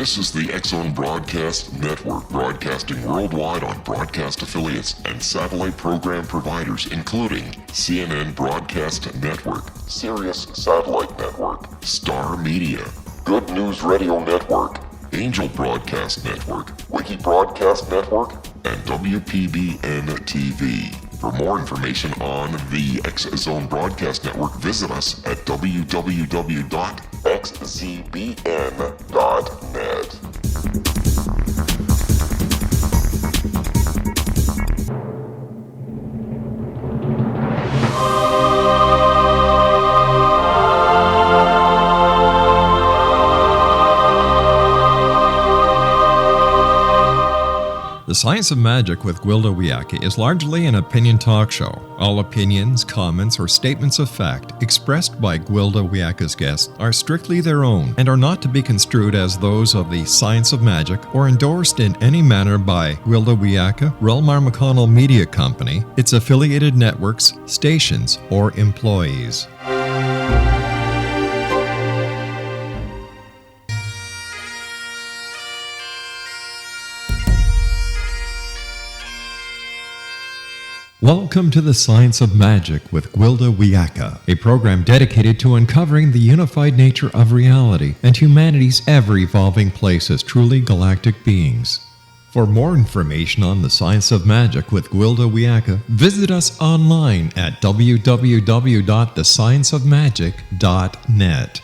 This is the X-Zone Broadcast Network, broadcasting worldwide on broadcast affiliates and satellite program providers, including CNN Broadcast Network, Sirius Satellite Network, Star Media, Good News Radio Network, Angel Broadcast Network, Wiki Broadcast Network, and WPBN TV. For more information on the X-Zone Broadcast Network, visit us at www.xzbn.net. The Science of Magic with Gwilda Wiyaka is largely an opinion talk show. All opinions, comments, or statements of fact expressed by Gwilda Wiyaka's guests are strictly their own and are not to be construed as those of the Science of Magic or endorsed in any manner by Gwilda Wiyaka, Relmar McConnell Media Company, its affiliated networks, stations, or employees. Welcome to the Science of Magic with Gwilda Wiyaka, a program dedicated to uncovering the unified nature of reality and humanity's ever-evolving place as truly galactic beings. For more information on the Science of Magic with Gwilda Wiyaka, visit us online at www.thescienceofmagic.net.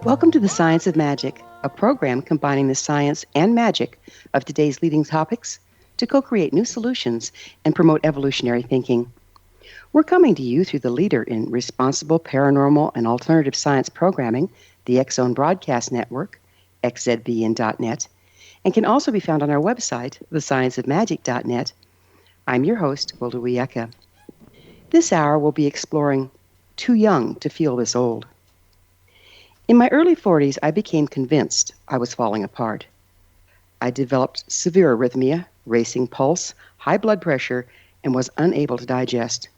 Welcome to the Science of Magic, a program combining the science and magic of today's leading topics to co-create new solutions and promote evolutionary thinking. We're coming to you through the leader in responsible paranormal and alternative science programming, the X-Zone Broadcast Network, xzbn.net, and can also be found on our website, thescienceofmagic.net. I'm your host, Gwilda Wiyaka. This hour we'll be exploring Too Young to Feel This Old. In my early 40s, I became convinced I was falling apart. I developed severe arrhythmia, racing pulse, high blood pressure, and was unable to digest.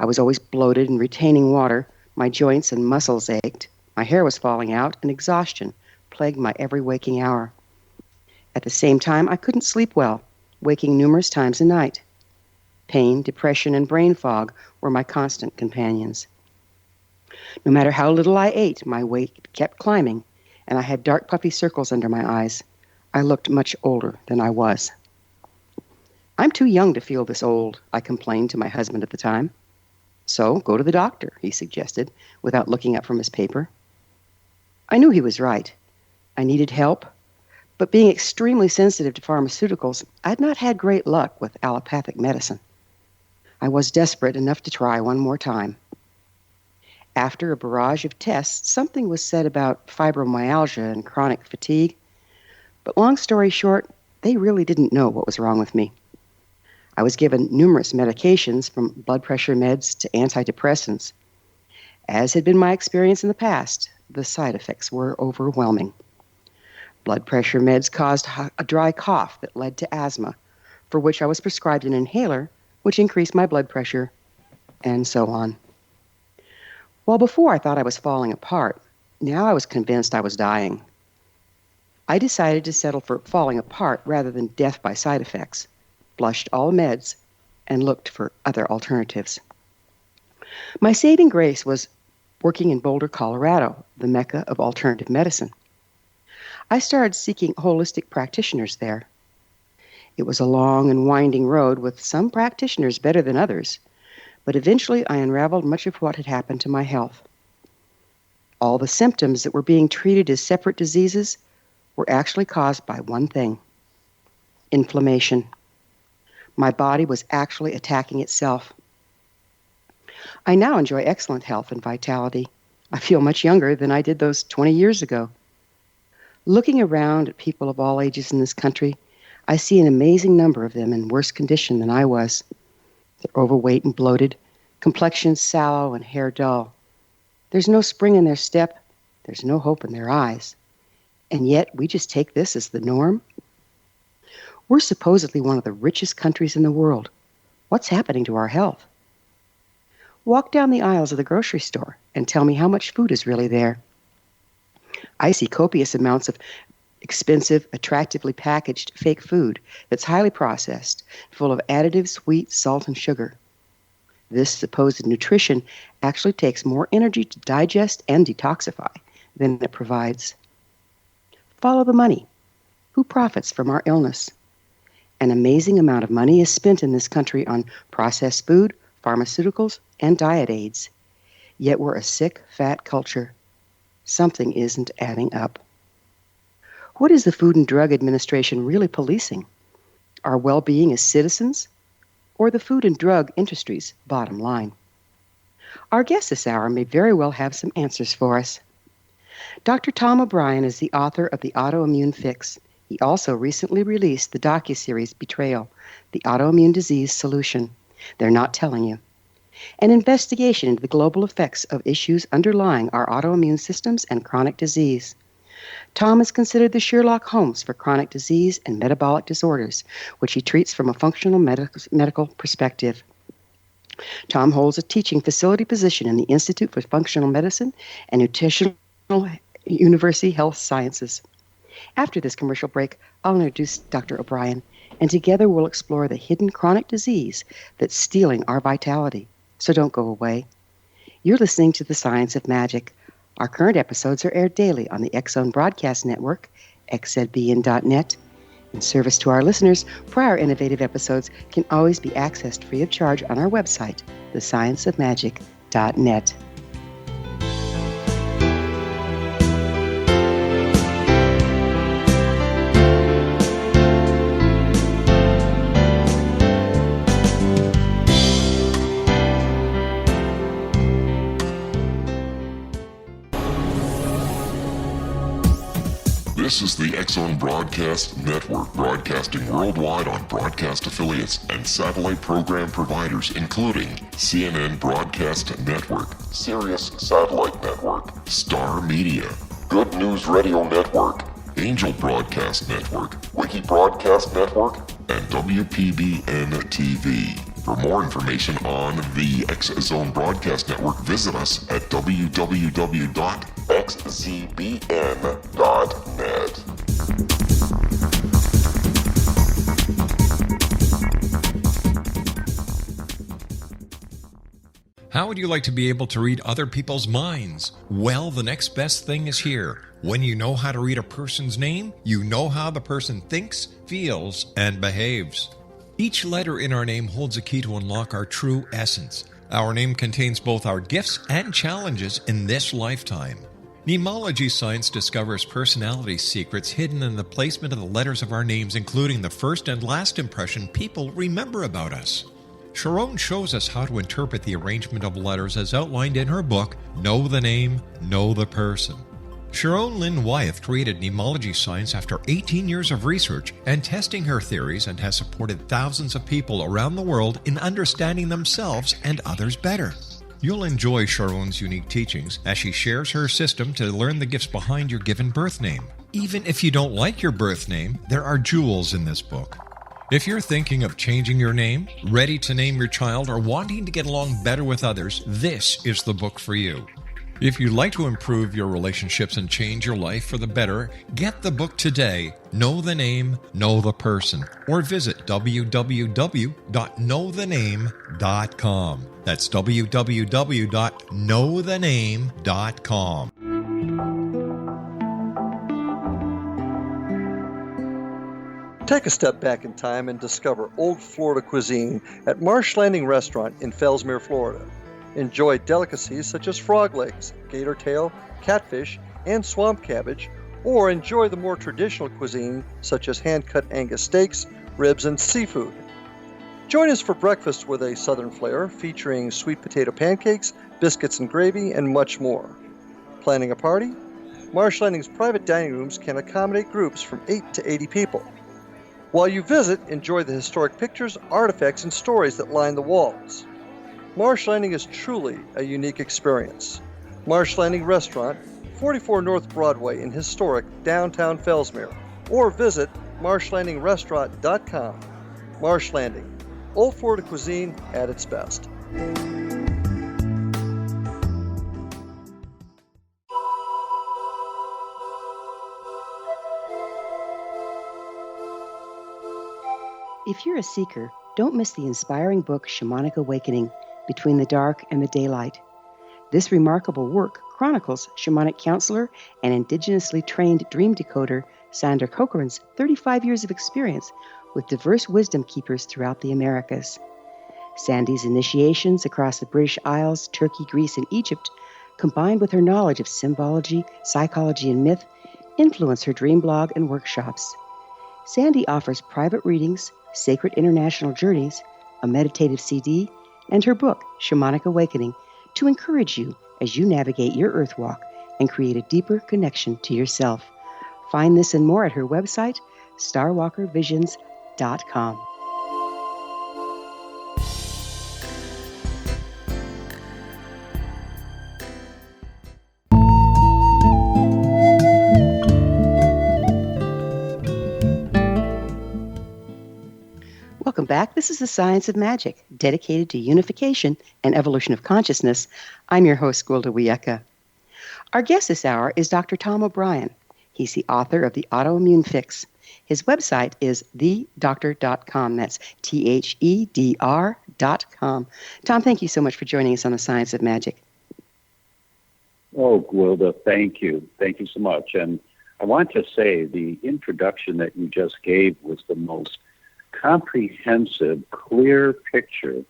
I was always bloated and retaining water, my joints and muscles ached, my hair was falling out, and exhaustion plagued my every waking hour. At the same time, I couldn't sleep well, waking numerous times a night. Pain, depression, and brain fog were my constant companions. No matter how little I ate, my weight kept climbing, and I had dark puffy circles under my eyes. I looked much older than I was. I'm too young to feel this old, I complained to my husband at the time. So go to the doctor, he suggested, without looking up from his paper. I knew he was right. I needed help, but being extremely sensitive to pharmaceuticals, I'd not had great luck with allopathic medicine. I was desperate enough to try one more time. After a barrage of tests, something was said about fibromyalgia and chronic fatigue. But long story short, they really didn't know what was wrong with me. I was given numerous medications, from blood pressure meds to antidepressants. As had been my experience in the past, the side effects were overwhelming. Blood pressure meds caused a dry cough that led to asthma, for which I was prescribed an inhaler, which increased my blood pressure, and so on. Well, before I thought I was falling apart, now I was convinced I was dying. I decided to settle for falling apart rather than death by side effects, flushed all meds, and looked for other alternatives. My saving grace was working in Boulder, Colorado, the mecca of alternative medicine. I started seeking holistic practitioners there. It was a long and winding road with some practitioners better than others, but eventually I unraveled much of what had happened to my health. All the symptoms that were being treated as separate diseases were actually caused by one thing: inflammation. My body was actually attacking itself. I now enjoy excellent health and vitality. I feel much younger than I did those 20 years ago. Looking around at people of all ages in this country, I see an amazing number of them in worse condition than I was. They're overweight and bloated, complexion sallow and hair dull. There's no spring in their step. There's no hope in their eyes. And yet we just take this as the norm. We're supposedly one of the richest countries in the world. What's happening to our health? Walk down the aisles of the grocery store and tell me how much food is really there. I see copious amounts of expensive, attractively packaged fake food that's highly processed, full of additives, wheat, salt, and sugar. This supposed nutrition actually takes more energy to digest and detoxify than it provides. Follow the money. Who profits from our illness? An amazing amount of money is spent in this country on processed food, pharmaceuticals, and diet aids. Yet we're a sick, fat culture. Something isn't adding up. What is the Food and Drug Administration really policing? Our well-being as citizens, or the food and drug industry's bottom line? Our guest this hour may very well have some answers for us. Dr. Tom O'Brien is the author of The Autoimmune Fix. He also recently released the docu-series Betrayal, the Autoimmune Disease Solution. They're not telling you. An investigation into the global effects of issues underlying our autoimmune systems and chronic disease. Tom is considered the Sherlock Holmes for chronic disease and metabolic disorders, which he treats from a functional medical perspective. Tom holds a teaching facility position in the Institute for Functional Medicine and Nutritional University Health Sciences. After this commercial break, I'll introduce Dr. O'Brien, and together we'll explore the hidden chronic disease that's stealing our vitality. So don't go away. You're listening to The Science of Magic. Our current episodes are aired daily on the X-Zone Broadcast Network, xzbn.net. In service to our listeners, prior innovative episodes can always be accessed free of charge on our website, thescienceofmagic.net. This is the X-Zone Broadcast Network, broadcasting worldwide on broadcast affiliates and satellite program providers, including CNN Broadcast Network, Sirius Satellite Network, Star Media, Good News Radio Network, Angel Broadcast Network, Wiki Broadcast Network, and WPBN TV. For more information on the X-Zone Broadcast Network, visit us at www.xzbn.net. How would you like to be able to read other people's minds? Well, the next best thing is here. When you know how to read a person's name, you know how the person thinks, feels, and behaves. Each letter in our name holds a key to unlock our true essence. Our name contains both our gifts and challenges in this lifetime. Mnemology science discovers personality secrets hidden in the placement of the letters of our names, including the first and last impression people remember about us. Sharon shows us how to interpret the arrangement of letters as outlined in her book, Know the Name, Know the Person. Sharon Lynn Wyeth created mnemology science after 18 years of research and testing her theories, and has supported thousands of people around the world in understanding themselves and others better. You'll enjoy Sharon's unique teachings as she shares her system to learn the gifts behind your given birth name. Even if you don't like your birth name, there are jewels in this book. If you're thinking of changing your name, ready to name your child, or wanting to get along better with others, this is the book for you. If you'd like to improve your relationships and change your life for the better, get the book today, Know the Name, Know the Person, or visit www.knowthename.com. That's www.knowthename.com. Take a step back in time and discover old Florida cuisine at Marsh Landing Restaurant in Fellsmere, Florida. Enjoy delicacies such as frog legs, gator tail, catfish, and swamp cabbage, or enjoy the more traditional cuisine such as hand-cut Angus steaks, ribs, and seafood. Join us for breakfast with a southern flair featuring sweet potato pancakes, biscuits and gravy, and much more. Planning a party? Marsh Landing's private dining rooms can accommodate groups from 8 to 80 people. While you visit, enjoy the historic pictures, artifacts, and stories that line the walls. Marsh Landing is truly a unique experience. Marsh Landing Restaurant, 44 North Broadway in historic downtown Fellsmere, or visit marshlandingrestaurant.com. Marsh Landing, Old Florida cuisine at its best. If you're a seeker, don't miss the inspiring book Shamanic Awakening, Between the Dark and the Daylight. This remarkable work chronicles shamanic counselor and indigenously trained dream decoder Sandra Cochran's 35 years of experience with diverse wisdom keepers throughout the Americas. Sandy's initiations across the British Isles, Turkey, Greece, and Egypt, combined with her knowledge of symbology, psychology, and myth, influence her dream blog and workshops. Sandy offers private readings, sacred international journeys, a meditative CD, and her book, Shamanic Awakening, to encourage you as you navigate your earth walk and create a deeper connection to yourself. Find this and more at her website, starwalkervisions.com. Welcome back. This is The Science of Magic, dedicated to unification and evolution of consciousness. I'm your host, Gwilda Wiyaka. Our guest this hour is Dr. Tom O'Brien. He's the author of The Autoimmune Fix. His website is thedoctor.com. That's THEDR.com. Tom, thank you so much for joining us on The Science of Magic. Oh, Gwilda, thank you. Thank you so much. And I want to say the introduction that you just gave was the most comprehensive, clear picture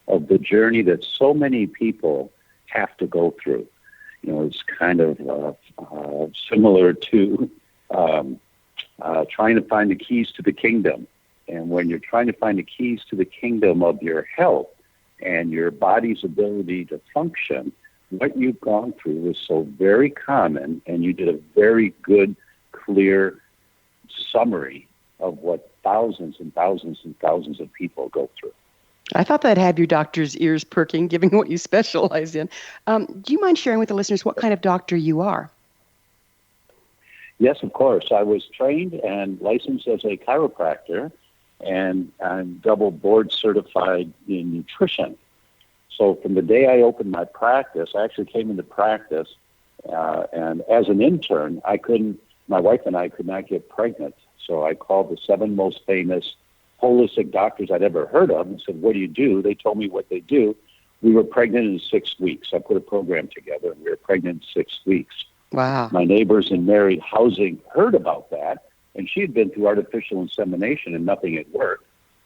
of the journey that so many people have to go through. You know, it's kind of similar to trying to find the keys to the kingdom. And when you're trying to find the keys to the kingdom of your health and your body's ability to function, what you've gone through is so very common, and you did a very good, clear summary of what thousands and thousands and thousands of people go through. I thought that'd have your doctor's ears perking, given what you specialize in. Do you mind sharing with the listeners what kind of doctor you are? Yes, of course. I was trained and licensed as a chiropractor, and I'm double board certified in nutrition. So from the day I opened my practice, I actually came into practice, and as an intern, my wife and I could not get pregnant. So I called the 7 most famous holistic doctors I'd ever heard of and said, what do you do? They told me what they do. We were pregnant in 6 weeks. I put a program together, and we were pregnant in 6 weeks. Wow. My neighbors in married housing heard about that, and she had been through artificial insemination and nothing had worked.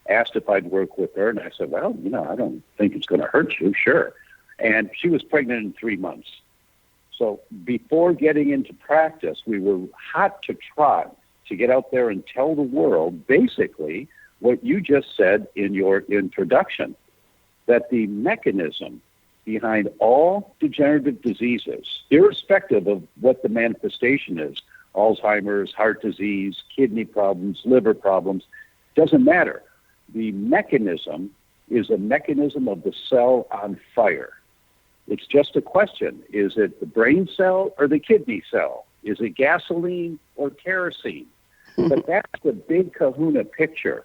Asked if I'd work with her, and I said, well, I don't think it's going to hurt you, sure. And she was pregnant in 3 months. So before getting into practice, we were hot to trot to get out there and tell the world basically what you just said in your introduction, that the mechanism behind all degenerative diseases, irrespective of what the manifestation is, Alzheimer's, heart disease, kidney problems, liver problems, doesn't matter. The mechanism is a mechanism of the cell on fire. It's just a question. Is it the brain cell or the kidney cell? Is it gasoline or kerosene? But that's the big kahuna picture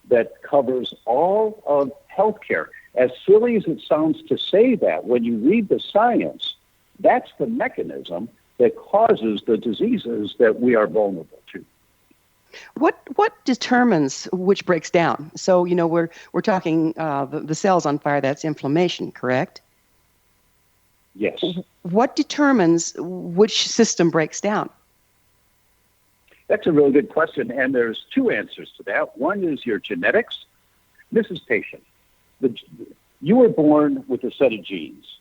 that covers all of healthcare. As silly as it sounds to say that, when you read the science, that's the mechanism that causes the diseases that we are vulnerable to. What determines which breaks down? So, we're talking the cells on fire, that's inflammation, correct? Yes. What determines which system breaks down? That's a really good question, and there's 2 answers to that. One is your genetics. This is patient. You were born with a set of genes.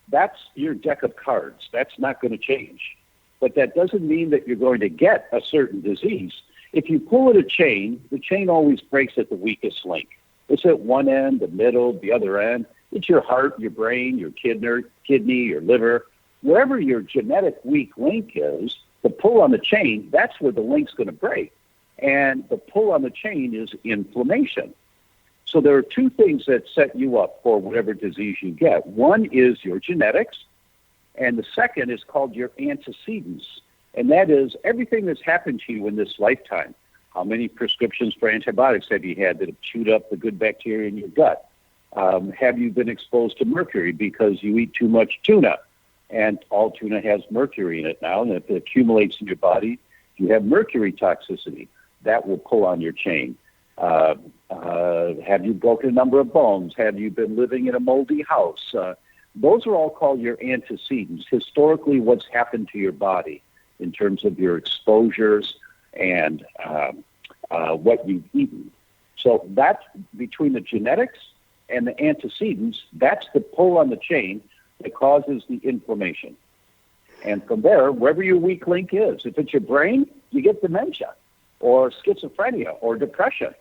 That's your deck of cards. That's not going to change. But that doesn't mean that you're going to get a certain disease. If you pull at a chain, the chain always breaks at the weakest link. It's at one end, the middle, the other end. It's your heart, your brain, your kidney, your liver. Wherever your genetic weak link is, the pull on the chain, that's where the link's going to break. And the pull on the chain is inflammation. So there are 2 things that set you up for whatever disease you get. One is your genetics, and the second is called your antecedents. And that is everything that's happened to you in this lifetime. How many prescriptions for antibiotics have you had that have chewed up the good bacteria in your gut? Have you been exposed to mercury because you eat too much tuna? And all tuna has mercury in it now, and if it accumulates in your body, you have mercury toxicity. That will pull on your chain. Have you broken a number of bones? Have you been living in a moldy house? Those are all called your antecedents. Historically, what's happened to your body in terms of your exposures and what you've eaten. So that's between the genetics and the antecedents, that's the pull on the chain that causes the inflammation. And from there, wherever your weak link is, if it's your brain, you get dementia or schizophrenia or depression.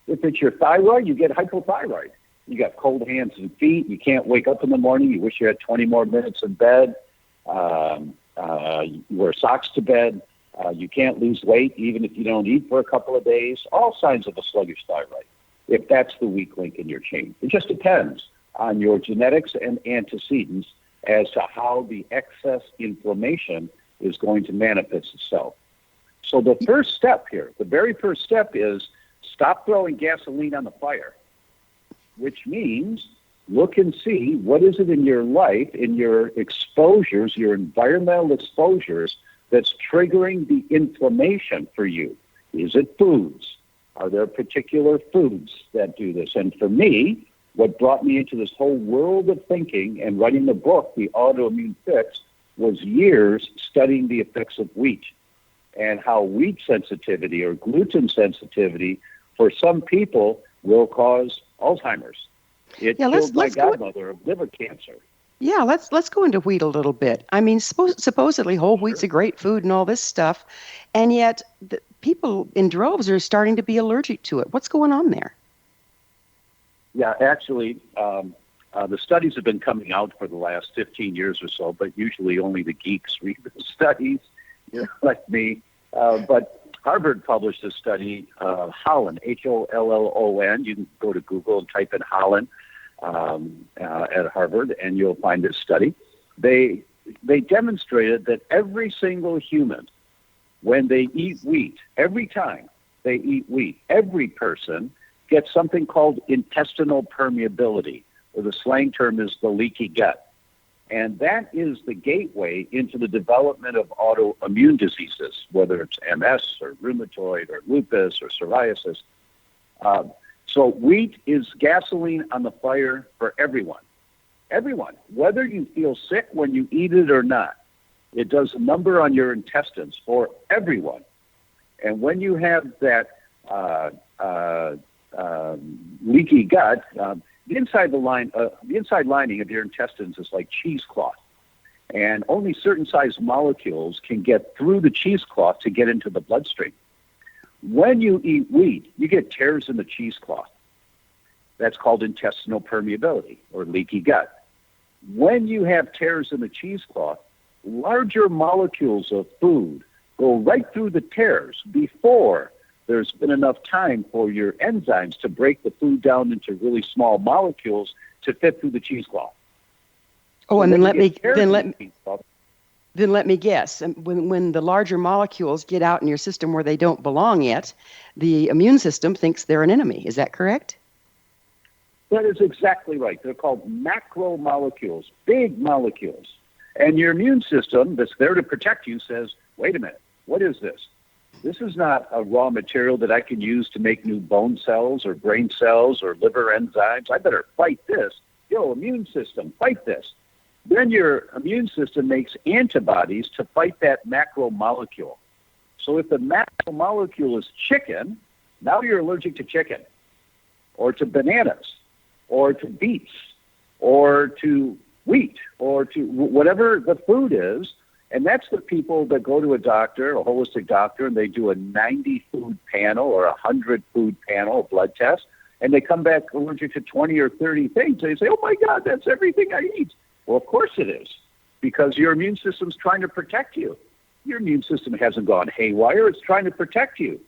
If it's your thyroid, you get hypothyroid. You got cold hands and feet. You can't wake up in the morning. You wish you had 20 more minutes in bed. You wear socks to bed. You can't lose weight even if you don't eat for a couple of days. All signs of a sluggish thyroid, if that's the weak link in your chain. It just depends on your genetics and antecedents as to how the excess inflammation is going to manifest itself. So the first step here, the very first step is stop throwing gasoline on the fire, which means look and see what is it in your life, in your exposures, your environmental exposures, that's triggering the inflammation for you. Is it foods? Are there particular foods that do this? And for me, what brought me into this whole world of thinking and writing the book, The Autoimmune Fix, was years studying the effects of wheat and how wheat sensitivity or gluten sensitivity for some people will cause Alzheimer's. It killed my godmother of liver cancer. Yeah, let's go into wheat a little bit. I mean, supposedly whole wheat's a great food and all this stuff, and yet the people in droves are starting to be allergic to it. What's going on there? Yeah, actually, the studies have been coming out for the last 15 years or so, but usually only the geeks read the studies, like me. But Harvard published a study, Holland, Hollon. You can go to Google and type in Holland at Harvard, and you'll find this study. They demonstrated that every single human, when they eat wheat, every time they eat wheat, every person gets something called intestinal permeability, or the slang term is the leaky gut. And that is the gateway into the development of autoimmune diseases, whether it's MS or rheumatoid or lupus or psoriasis. So wheat is gasoline on the fire for everyone. Everyone, whether you feel sick when you eat it or not, it does a number on your intestines for everyone. And when you have that leaky gut, the inside lining of your intestines is like cheesecloth, and only certain size molecules can get through the cheesecloth to get into the bloodstream. When you eat wheat, you get tears in the cheesecloth. That's called intestinal permeability or leaky gut. When you have tears in the cheesecloth, larger molecules of food go right through the tears before there's been enough time for your enzymes to break the food down into really small molecules to fit through the cheesecloth. Oh, so and then let me guess. When the larger molecules get out in your system where they don't belong yet, the immune system thinks they're an enemy. Is that correct? That is exactly right. They're called macromolecules, big molecules. And your immune system that's there to protect you says, wait a minute, what is this? This is not a raw material that I can use to make new bone cells or brain cells or liver enzymes. I better fight this. Yo, immune system, fight this. Then your immune system makes antibodies to fight that macromolecule. So if the macromolecule is chicken, now you're allergic to chicken or to bananas or to beets or to wheat or to whatever the food is. And that's the people that go to a doctor, a holistic doctor, and they do a 90-food panel or a 100-food panel, a blood test, and they come back allergic to 20 or 30 things. They say, oh, my God, that's everything I eat. Well, of course it is, because your immune system's trying to protect you. Your immune system hasn't gone haywire. It's trying to protect you.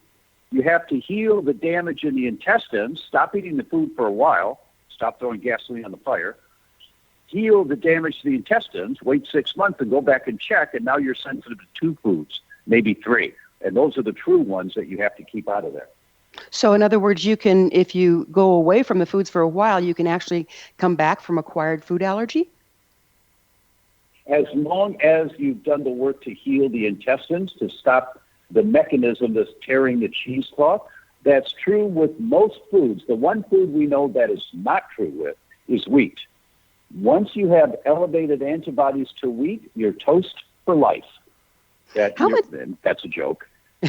You have to heal the damage in the intestines, stop eating the food for a while, stop throwing gasoline on the fire, heal the damage to the intestines, wait 6 months and go back and check, and now you're sensitive to 2 foods, maybe 3. And those are the true ones that you have to keep out of there. So in other words, you can, if you go away from the foods for a while, you can actually come back from acquired food allergy? As long as you've done the work to heal the intestines, to stop the mechanism that's tearing the cheesecloth, that's true with most foods. The one food we know that is not true with is wheat. Once you have elevated antibodies to wheat, you're toast for life. That's a joke. I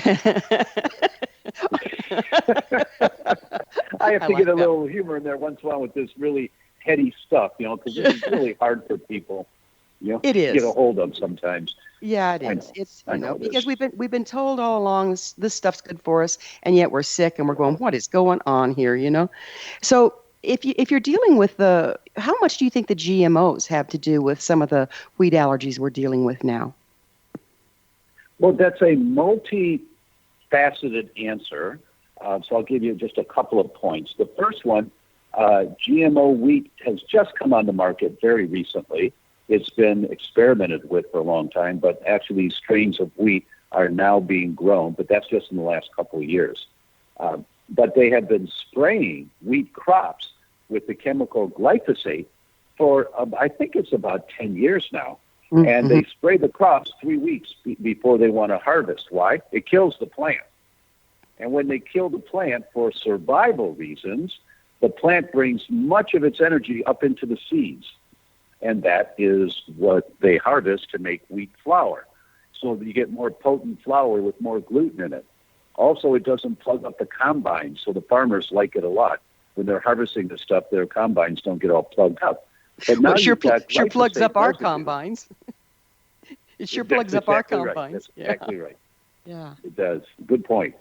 have to get a little humor in there once in a while with this really heady stuff, because this is really hard for people, it is. to get a hold of sometimes. Yeah, it is. It's because is. we've been told all along this stuff's good for us, and yet we're sick and we're going, what is going on here? So if you're dealing with how much do you think the GMOs have to do with some of the wheat allergies we're dealing with now? Well, that's a multi-faceted answer. So I'll give you just a couple of points. The first one, GMO wheat has just come on the market very recently. It's been experimented with for a long time, but actually strains of wheat are now being grown, but that's just in the last couple of years. But they have been spraying wheat crops with the chemical glyphosate for, I think it's about 10 years now. Mm-hmm. And they spray the crops 3 weeks before they want to harvest. Why? It kills the plant. And when they kill the plant for survival reasons, the plant brings much of its energy up into the seeds. And that is what they harvest to make wheat flour. So you get more potent flour with more gluten in it. Also, it doesn't plug up the combines, so the farmers like it a lot. When they're harvesting the stuff, their combines don't get all plugged up. But now sure plugs up our combines. It sure plugs up our combines. Right. That's exactly right. Yeah. It does. Good point.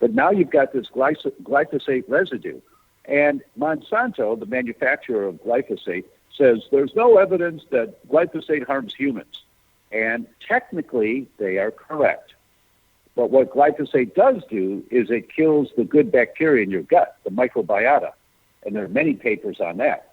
But now you've got this glyphosate residue. And Monsanto, the manufacturer of glyphosate, says there's no evidence that glyphosate harms humans. And technically, they are correct. But what glyphosate does do is it kills the good bacteria in your gut, the microbiota. And there are many papers on that.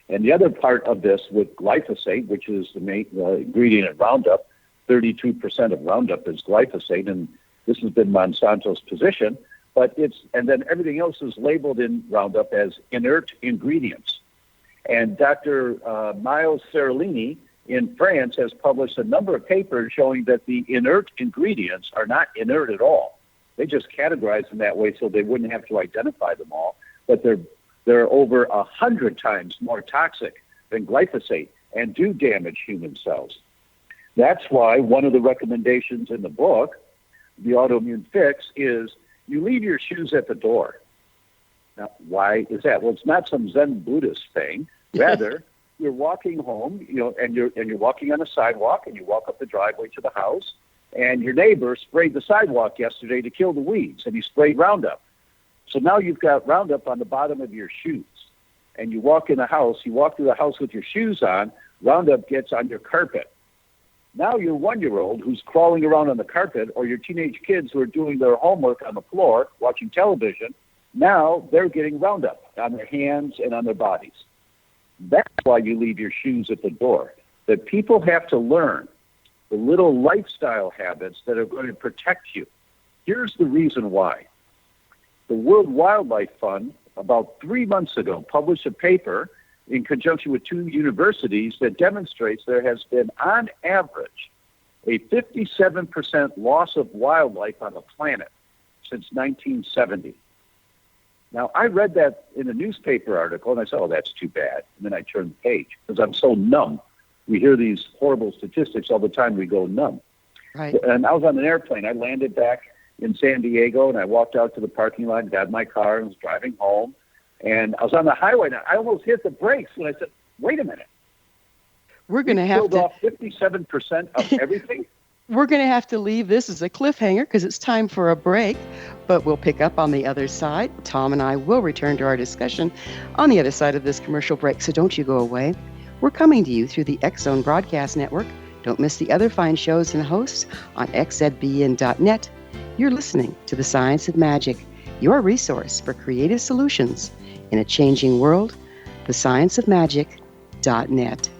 And the other part of this with glyphosate, which is the main ingredient in Roundup, 32% of Roundup is glyphosate, and this has been Monsanto's position. And then everything else is labeled in Roundup as inert ingredients. And Dr. Miles Seralini in France has published a number of papers showing that the inert ingredients are not inert at all. They just categorize them that way so they wouldn't have to identify them all, but they're over 100 times more toxic than glyphosate and do damage human cells. That's why one of the recommendations in the book, The Autoimmune Fix, is you leave your shoes at the door. Now, why is that? Well, it's not some Zen Buddhist thing. Rather, you're walking home, and you're walking on a sidewalk, and you walk up the driveway to the house, and your neighbor sprayed the sidewalk yesterday to kill the weeds, and he sprayed Roundup. So now you've got Roundup on the bottom of your shoes, and you walk through the house with your shoes on, Roundup gets on your carpet. Now your 1-year-old who's crawling around on the carpet, or your teenage kids who are doing their homework on the floor, watching television, now they're getting Roundup on their hands and on their bodies. That's why you leave your shoes at the door. That people have to learn the little lifestyle habits that are going to protect you. Here's the reason why. The World Wildlife Fund, about 3 months ago, published a paper in conjunction with 2 universities that demonstrates there has been, on average, a 57% loss of wildlife on the planet since 1970. Now, I read that in a newspaper article, and I said, oh, that's too bad. And then I turned the page because I'm so numb. We hear these horrible statistics all the time. We go numb. Right. And I was on an airplane. I landed back in San Diego, and I walked out to the parking lot, got in my car, and was driving home. And I was on the highway, and I almost hit the brakes. And I said, wait a minute. We're going to have to... off 57% of everything? We're going to have to leave this as a cliffhanger because it's time for a break, but we'll pick up on the other side. Tom and I will return to our discussion on the other side of this commercial break, so don't you go away. We're coming to you through the X-Zone Broadcast Network. Don't miss the other fine shows and hosts on xzbn.net. You're listening to The Science of Magic, your resource for creative solutions in a changing world, thescienceofmagic.net.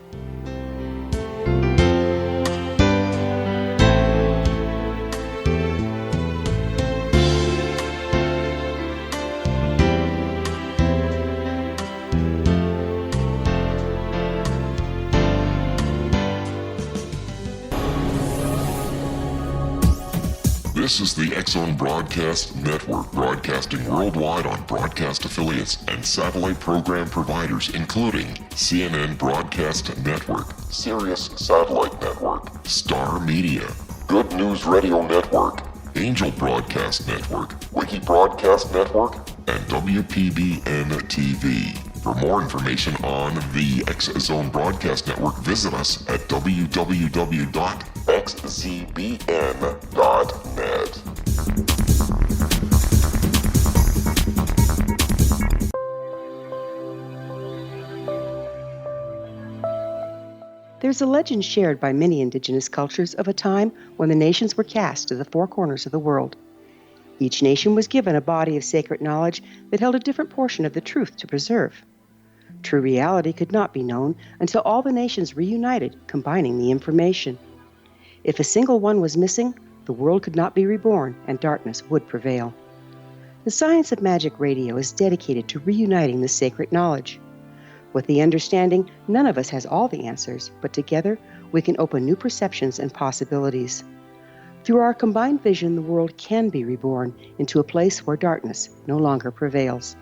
This is the X-Zone Broadcast Network, broadcasting worldwide on broadcast affiliates and satellite program providers, including CNN Broadcast Network, Sirius Satellite Network, Star Media, Good News Radio Network, Angel Broadcast Network, Wiki Broadcast Network, and WPBN TV. For more information on the X-Zone Broadcast Network, visit us at www.xzbn.net. There's a legend shared by many indigenous cultures of a time when the nations were cast to the four corners of the world. Each nation was given a body of sacred knowledge that held a different portion of the truth to preserve. True reality could not be known until all the nations reunited, combining the information. If a single one was missing, the world could not be reborn and darkness would prevail. The Science of Magic Radio is dedicated to reuniting the sacred knowledge. With the understanding, none of us has all the answers, but together we can open new perceptions and possibilities. Through our combined vision, the world can be reborn into a place where darkness no longer prevails.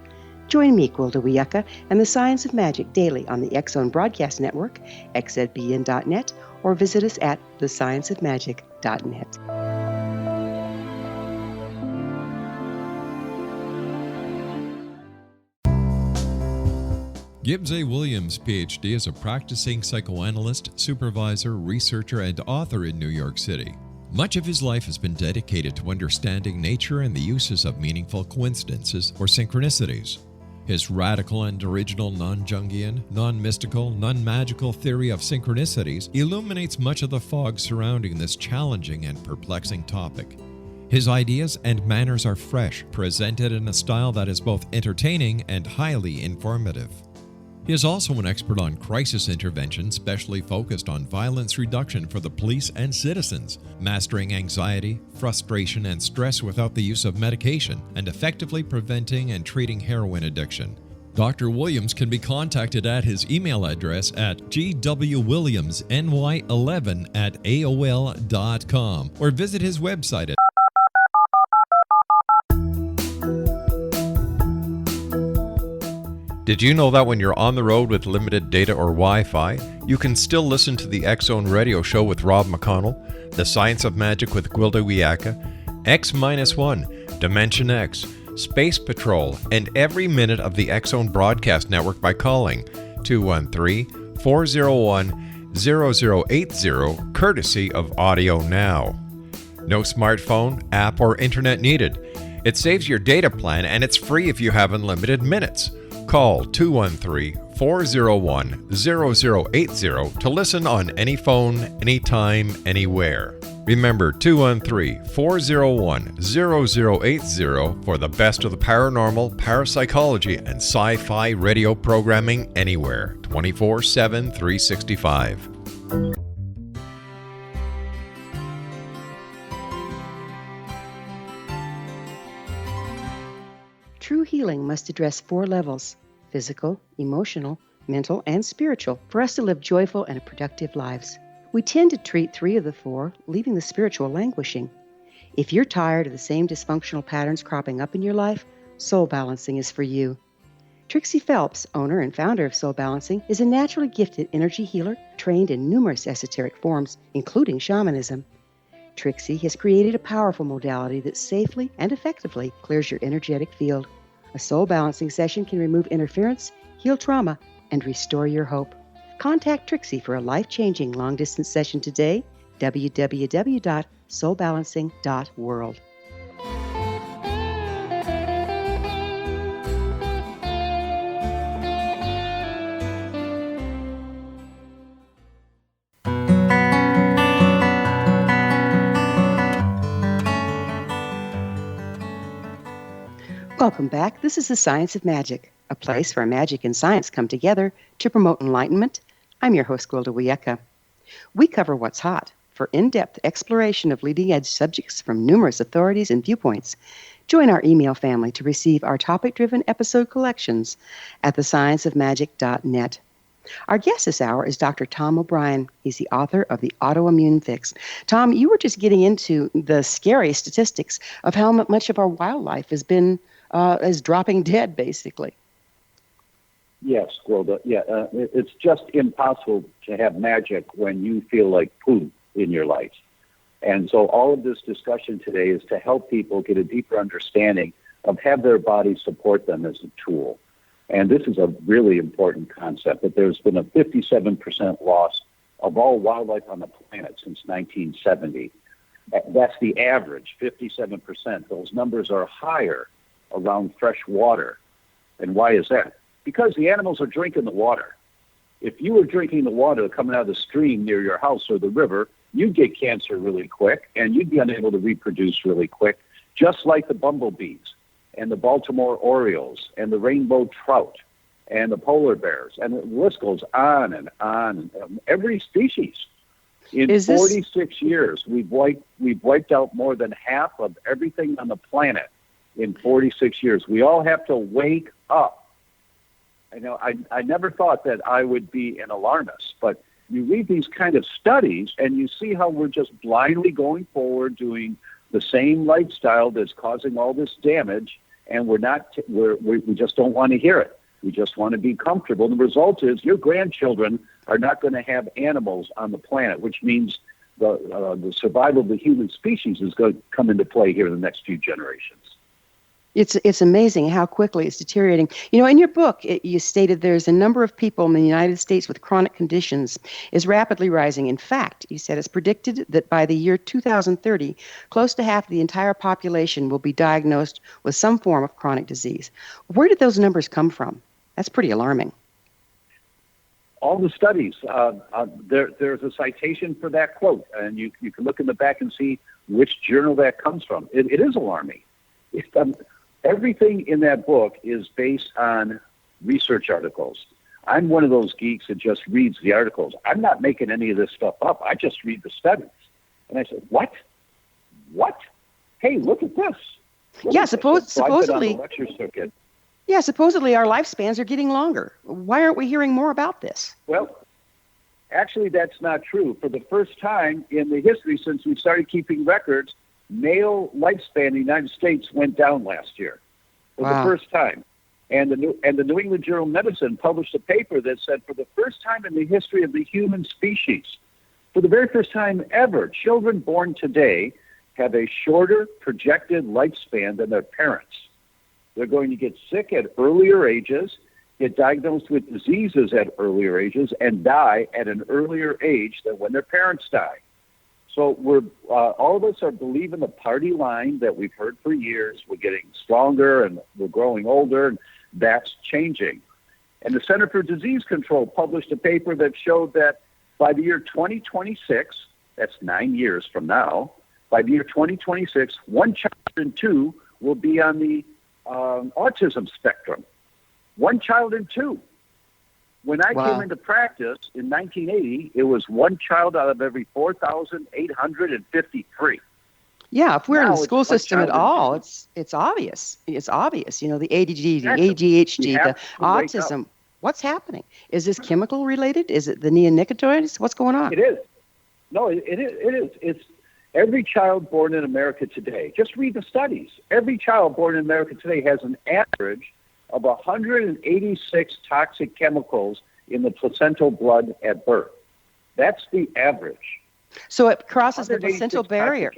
Join me, Gwilda Wiyaka, and the Science of Magic daily on the X-Zone Broadcast Network, xzbn.net, or visit us at thescienceofmagic.net. Gibbs A. Williams, Ph.D., is a practicing psychoanalyst, supervisor, researcher, and author in New York City. Much of his life has been dedicated to understanding nature and the uses of meaningful coincidences or synchronicities. His radical and original non-Jungian, non-mystical, non-magical theory of synchronicities illuminates much of the fog surrounding this challenging and perplexing topic. His ideas and manners are fresh, presented in a style that is both entertaining and highly informative. He is also an expert on crisis intervention, specially focused on violence reduction for the police and citizens, mastering anxiety, frustration, and stress without the use of medication, and effectively preventing and treating heroin addiction. Dr. Williams can be contacted at his email address at gwwilliamsny11@aol.com or visit his website at Did you know that when you're on the road with limited data or Wi-Fi, you can still listen to the X-Zone Radio Show with Rob McConnell, The Science of Magic with Gwilda Wiyaka, X-1, Dimension X, Space Patrol, and every minute of the X-Zone Broadcast Network by calling 213-401-0080, courtesy of Audio Now. No smartphone, app, or internet needed. It saves your data plan and it's free if you have unlimited minutes. Call 213-401-0080 to listen on any phone, anytime, anywhere. Remember 213-401-0080 for the best of the paranormal, parapsychology, and sci-fi radio programming anywhere, 24/7, 365. True healing must address 4 levels: physical, emotional, mental, and spiritual, for us to live joyful and productive lives. We tend to treat 3 of the 4, leaving the spiritual languishing. If you're tired of the same dysfunctional patterns cropping up in your life, Soul Balancing is for you. Trixie Phelps, owner and founder of Soul Balancing, is a naturally gifted energy healer trained in numerous esoteric forms, including shamanism. Trixie has created a powerful modality that safely and effectively clears your energetic field. A soul balancing session can remove interference, heal trauma, and restore your hope. Contact Trixie for a life-changing long-distance session today, www.soulbalancing.world. Welcome back. This is the Science of Magic, a place where magic and science come together to promote enlightenment. I'm your host, Gwilda Wiyaka. We cover what's hot for in-depth exploration of leading-edge subjects from numerous authorities and viewpoints. Join our email family to receive our topic-driven episode collections at thescienceofmagic.net. Our guest this hour is Dr. Tom O'Brien. He's the author of The Autoimmune Fix. Tom, you were just getting into the scary statistics of how much of our wildlife has been is dropping dead, basically. Yes, Gwilda. Yeah, it's just impossible to have magic when you feel like poo in your life. And so all of this discussion today is to help people get a deeper understanding of have their body support them as a tool. And this is a really important concept, that there's been a 57% loss of all wildlife on the planet since 1970. That's the average, 57%. Those numbers are higher around fresh water. And why is that? Because the animals are drinking the water. If you were drinking the water coming out of the stream near your house or the river, you'd get cancer really quick, and you'd be unable to reproduce really quick, just like the bumblebees and the Baltimore Orioles and the rainbow trout and the polar bears. And the list goes on and on. Every species. In 46 years, we've wiped out more than half of everything on the planet in 46 years. We all have to wake up. I never thought that I would be an alarmist, but you read these kind of studies and you see how we're just blindly going forward doing the same lifestyle that's causing all this damage, and we just don't want to hear it. We just want to be comfortable. And the result is your grandchildren are not going to have animals on the planet, which means the survival of the human species is going to come into play here in the next few generations. It's amazing how quickly it's deteriorating. In your book, you stated there's a number of people in the United States with chronic conditions is rapidly rising. In fact, you said it's predicted that by the year 2030, close to half of the entire population will be diagnosed with some form of chronic disease. Where did those numbers come from? That's pretty alarming. All the studies, there's a citation for that quote, and you can look in the back and see which journal that comes from. It is alarming. Everything in that book is based on research articles. I'm one of those geeks that just reads the articles. I'm not making any of this stuff up. I just read the studies. And I said, what? Hey, look at this. Supposedly. On the lecture circuit. Yeah, supposedly our lifespans are getting longer. Why aren't we hearing more about this? Well, actually, that's not true. For the first time in the history since we started keeping records, male lifespan in the United States went down last year for the first time. And the New England Journal of Medicine published a paper that said for the first time in the history of the human species, for the very first time ever, children born today have a shorter projected lifespan than their parents. They're going to get sick at earlier ages, get diagnosed with diseases at earlier ages, and die at an earlier age than when their parents die. So we're all of us are believing the party line that we've heard for years. We're getting stronger and we're growing older, and that's changing. And the Center for Disease Control published a paper that showed that by the year 2026, that's 9 years from now, by the year 2026, 1 child in 2 will be on the autism spectrum. 1 child in 2. When I came into practice in 1980, it was 1 child out of every 4,853. Yeah, if we're in the school system at all, it's obvious. It's obvious. The ADD, the ADHD, the autism. What's happening? Is this chemical related? Is it the neonicotinoids? What's going on? It is. No, it is. It's every child born in America today. Just read the studies. Every child born in America today has an average of 186 toxic chemicals in the placental blood at birth. That's the average. So it crosses the placental barrier.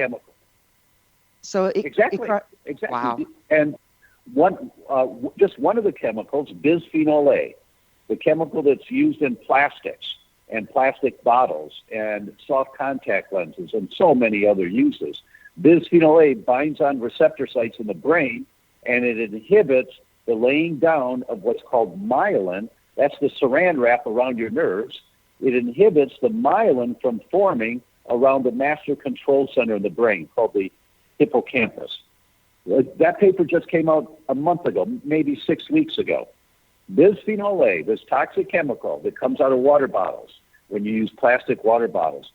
So exactly. Wow. And just one of the chemicals, bisphenol A, the chemical that's used in plastics and plastic bottles and soft contact lenses and so many other uses. Bisphenol A binds on receptor sites in the brain, and it inhibits the laying down of what's called myelin. That's the saran wrap around your nerves. It inhibits the myelin from forming around the master control center in the brain called the hippocampus. That paper just came out a month ago, maybe 6 weeks ago. Bisphenol A, this toxic chemical that comes out of water bottles when you use plastic water bottles,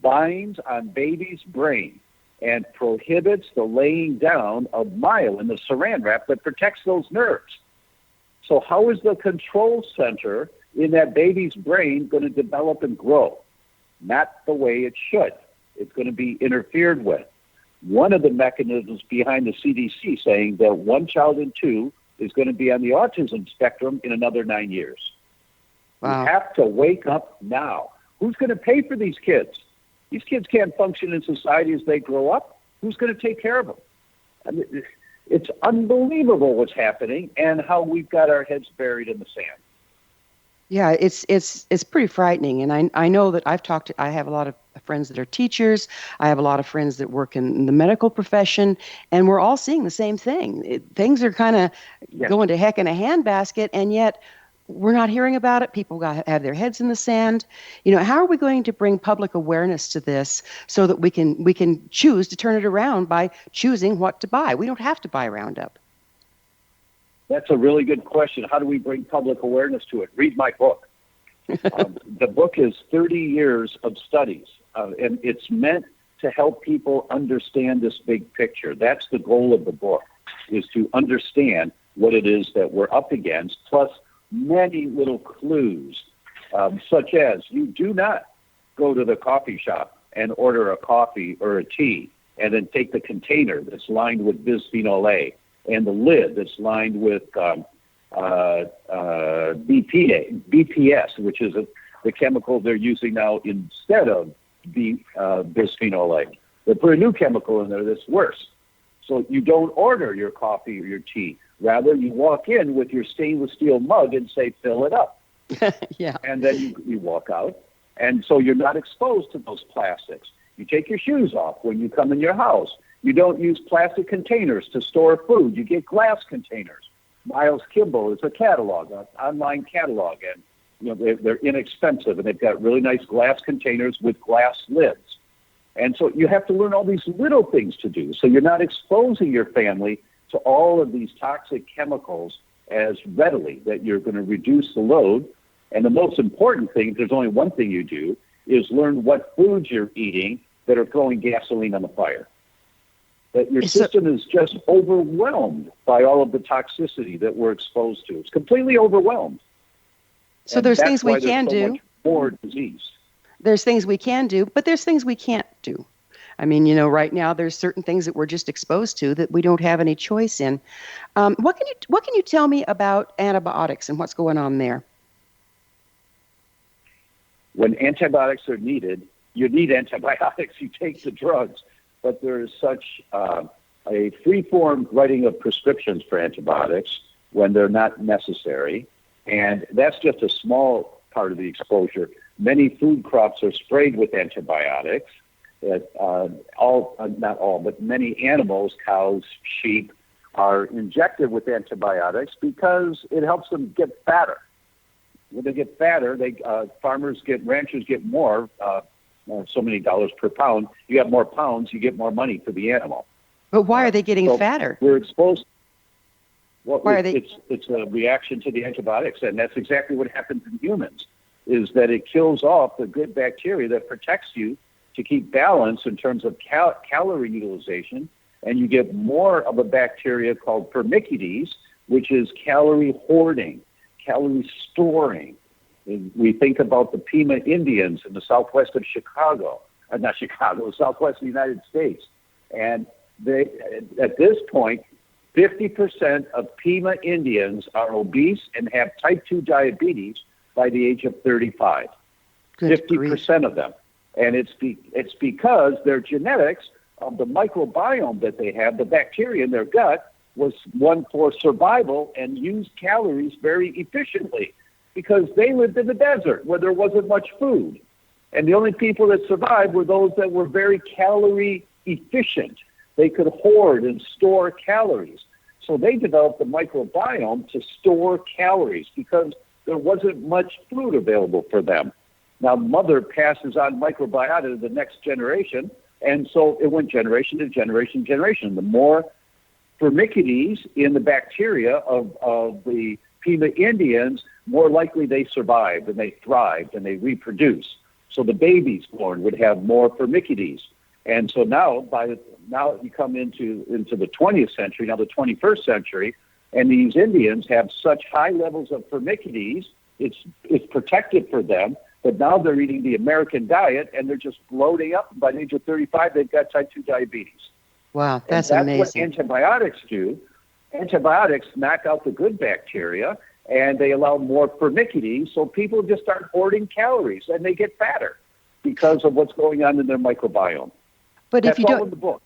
binds on baby's brain and prohibits the laying down of myelin, the saran wrap that protects those nerves. So how is the control center in that baby's brain going to develop and grow, not the way it should. It's going to be interfered with. One of the mechanisms behind the CDC saying that 1 child in 2 is going to be on the autism spectrum in another 9 years. Wow. You have to wake up now. Who's going to pay for these kids? These kids can't function in society as they grow up. Who's going to take care of them? I mean, it's unbelievable what's happening and how we've got our heads buried in the sand. Yeah, it's pretty frightening, and I know that I have a lot of friends that are teachers. I have a lot of friends that work in the medical profession, and we're all seeing the same thing. Things are kind of going to heck in a handbasket, and yet we're not hearing about it. People have their heads in the sand. How are we going to bring public awareness to this so that we can choose to turn it around by choosing what to buy? We don't have to buy Roundup. That's a really good question. How do we bring public awareness to it? Read my book. The book is 30 years of studies, and it's meant to help people understand this big picture. That's the goal of the book, is to understand what it is that we're up against, plus many little clues, such as you do not go to the coffee shop and order a coffee or a tea and then take the container that's lined with bisphenol A and the lid that's lined with BPS, which is the chemical they're using now instead of bisphenol A. They put a new chemical in there that's worse. So you don't order your coffee or your tea. Rather, you walk in with your stainless steel mug and say, fill it up. Yeah. And then you walk out. And so you're not exposed to those plastics. You take your shoes off when you come in your house. You don't use plastic containers to store food. You get glass containers. Miles Kimball is a catalog, an online catalog, and they're inexpensive, and they've got really nice glass containers with glass lids. And so you have to learn all these little things to do, so you're not exposing your family to all of these toxic chemicals as readily, that you're going to reduce the load. And the most important thing, if there's only one thing you do, is learn what foods you're eating that are throwing gasoline on the fire. That your system is just overwhelmed by all of the toxicity that we're exposed to. It's completely overwhelmed. So and there's things we can so do. Much more disease. There's things we can do, but there's things we can't do. I mean, right now there's certain things that we're just exposed to that we don't have any choice in. What can you tell me about antibiotics and what's going on there? When antibiotics are needed, you need antibiotics. You take the drugs. But there is such a free-form writing of prescriptions for antibiotics when they're not necessary. And that's just a small part of the exposure. Many food crops are sprayed with antibiotics. Not all, but many animals, cows, sheep, are injected with antibiotics because it helps them get fatter. When they get fatter, ranchers get more, so many dollars per pound. You have more pounds, you get more money for the animal. But why are they getting fatter? We're exposed. Well, why are they? It's a reaction to the antibiotics, and that's exactly what happens in humans, is that it kills off the good bacteria that protects you to keep balance in terms of calorie utilization, and you get more of a bacteria called Firmicutes, which is calorie hoarding, calorie storing. We think about the Pima Indians in the southwest of the southwest of the United States. And they, at this point, 50% of Pima Indians are obese and have type 2 diabetes by the age of 35. Good 50% of them. And it's because their genetics of the microbiome that they have, the bacteria in their gut, was one for survival and used calories very efficiently, because they lived in the desert where there wasn't much food. And the only people that survived were those that were very calorie efficient. They could hoard and store calories. So they developed the microbiome to store calories because there wasn't much food available for them. Now, mother passes on microbiota to the next generation, and so it went generation to generation to generation. The more Firmicutes in the bacteria of the Pima Indians, more likely they survived and they thrived and they reproduced. So the babies born would have more Firmicutes. And so now you come into the 20th century, now the 21st century, and these Indians have such high levels of Firmicutes it's protective for them. But now they're eating the American diet, and they're just bloating up. By the age of 35, they've got type 2 diabetes. Wow, that's amazing. amazing. That's what antibiotics do. Antibiotics knock out the good bacteria, and they allow more firmicutes, so people just start hoarding calories, and they get fatter because of what's going on in their microbiome. But That's if you all don't, in the book.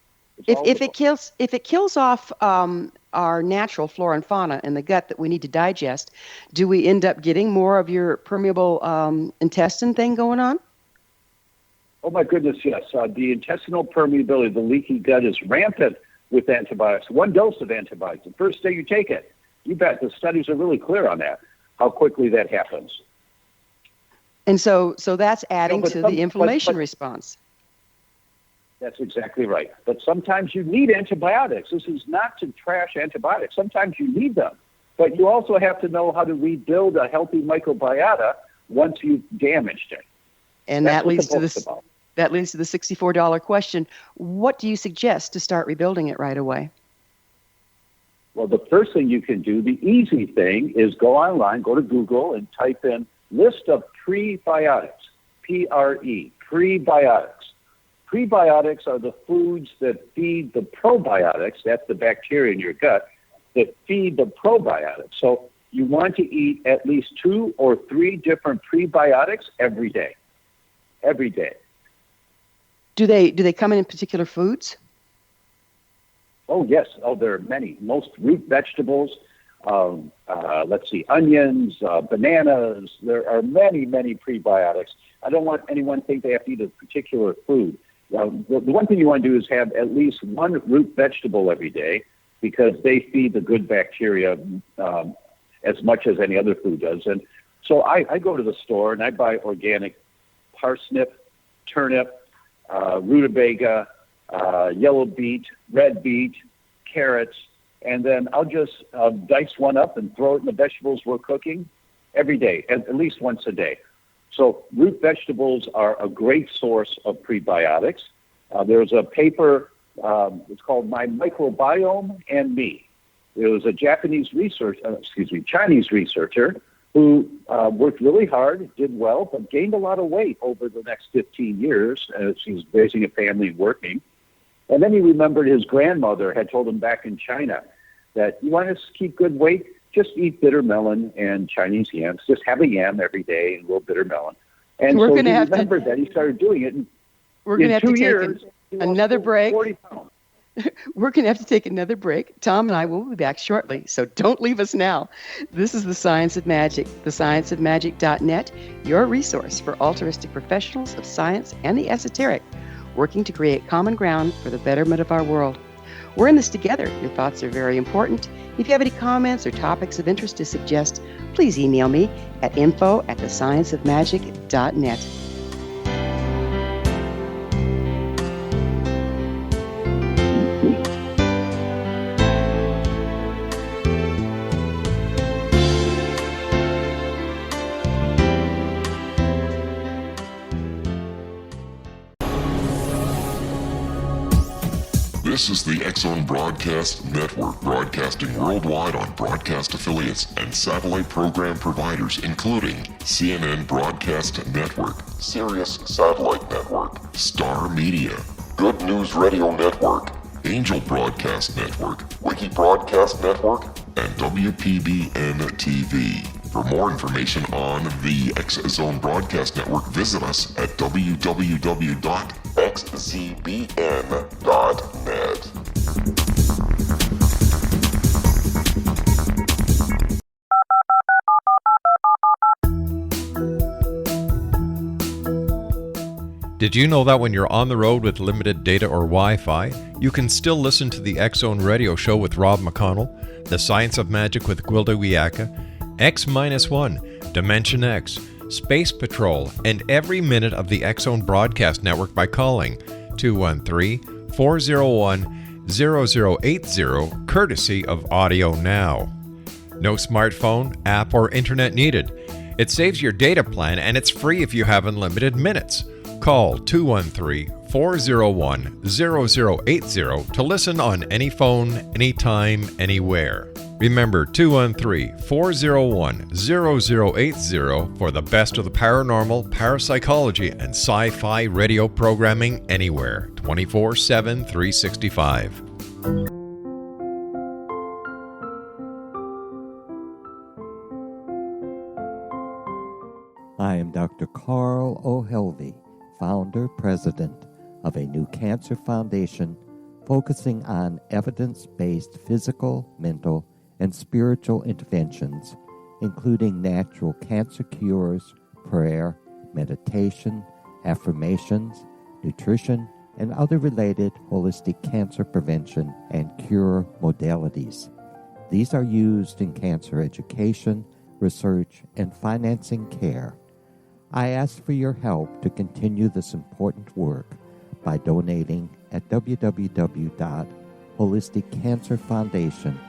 if it kills off our natural flora and fauna in the gut that we need to digest, do we end up getting more of your permeable intestine thing going on? Oh my goodness, yes. The intestinal permeability, the leaky gut, is rampant with antibiotics. One dose of antibiotics, the first day you take it, you bet. The studies are really clear on that, how quickly that happens. And so that's adding to the inflammation response. That's exactly right. But sometimes you need antibiotics. This is not to trash antibiotics. Sometimes you need them. But you also have to know how to rebuild a healthy microbiota once you've damaged it. And that leads to this. That leads to the $64 question. What do you suggest to start rebuilding it right away? Well, the first thing you can do, the easy thing, is go online, go to Google, and type in list of prebiotics, P-R-E, prebiotics. Prebiotics are the foods that feed the probiotics, that's the bacteria in your gut, that feed the probiotics. So you want to eat at least 2 or 3 different prebiotics every day. Every day. Do they come in particular foods? Oh, yes. Oh, there are many. Most root vegetables, let's see, onions, bananas. There are many, many prebiotics. I don't want anyone to think they have to eat a particular food. The one thing you want to do is have at least one root vegetable every day because they feed the good bacteria as much as any other food does. And so I go to the store and I buy organic parsnip, turnip, rutabaga, yellow beet, red beet, carrots, and then I'll just dice one up and throw it in the vegetables we're cooking every day, at least once a day. So root vegetables are a great source of prebiotics. There's a paper, it's called My Microbiome and Me. It was a Chinese researcher who worked really hard, did well, but gained a lot of weight over the next 15 years as he was raising a family and working. And then he remembered his grandmother had told him back in China that you want to keep good weight, just eat bitter melon and Chinese yams. Just have a yam every day and a little bitter melon. And so he remembered that. He started doing it. And we're going to have to take another break. 40 pounds. We're going to have to take another break. Tom and I will be back shortly, so don't leave us now. This is The Science of Magic, thescienceofmagic.net, your resource for altruistic professionals of science and the esoteric, working to create common ground for the betterment of our world. We're in this together. Your thoughts are very important. If you have any comments or topics of interest to suggest, please email me at info@thescienceofmagic.net. This is the X-Zone Broadcast Network, broadcasting worldwide on broadcast affiliates and satellite program providers, including CNN Broadcast Network, Sirius Satellite Network, Star Media, Good News Radio Network, Angel Broadcast Network, Wiki Broadcast Network, and WPBN TV. For more information on the X-Zone Broadcast Network, visit us at www.xzbn.net. Did you know that when you're on the road with limited data or Wi-Fi, you can still listen to the X-Zone Radio Show with Rob McConnell, The Science of Magic with Gwilda Wiyaka, X-1, Dimension X, Space Patrol, and every minute of the X-Zone Broadcast Network by calling 213-401-0080, courtesy of Audio Now. No smartphone, app, or internet needed. It saves your data plan and it's free if you have unlimited minutes. Call 213-401-0080 to listen on any phone, anytime, anywhere. Remember 213-401-0080 for the best of the paranormal, parapsychology, and sci-fi radio programming anywhere, 24/7, 365. I am Dr. Carl O'Helvey, founder, president of a new cancer foundation focusing on evidence-based physical, mental, and spiritual interventions, including natural cancer cures, prayer, meditation, affirmations, nutrition, and other related holistic cancer prevention and cure modalities. These are used in cancer education, research, and financing care. I ask for your help to continue this important work by donating at www.holisticcancerfoundation.com.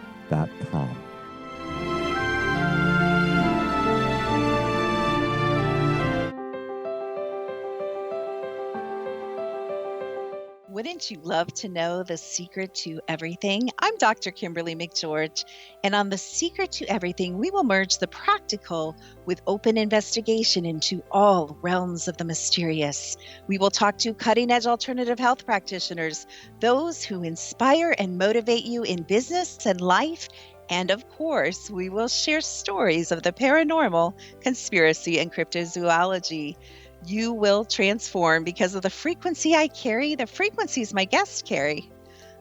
Wouldn't you love to know the secret to everything? I'm Dr. Kimberly McGeorge, and on The Secret to Everything, we will merge the practical with open investigation into all realms of the mysterious. We will talk to cutting-edge alternative health practitioners, those who inspire and motivate you in business and life, and of course, we will share stories of the paranormal, conspiracy, and cryptozoology. You will transform because of the frequency I carry, the frequencies my guests carry.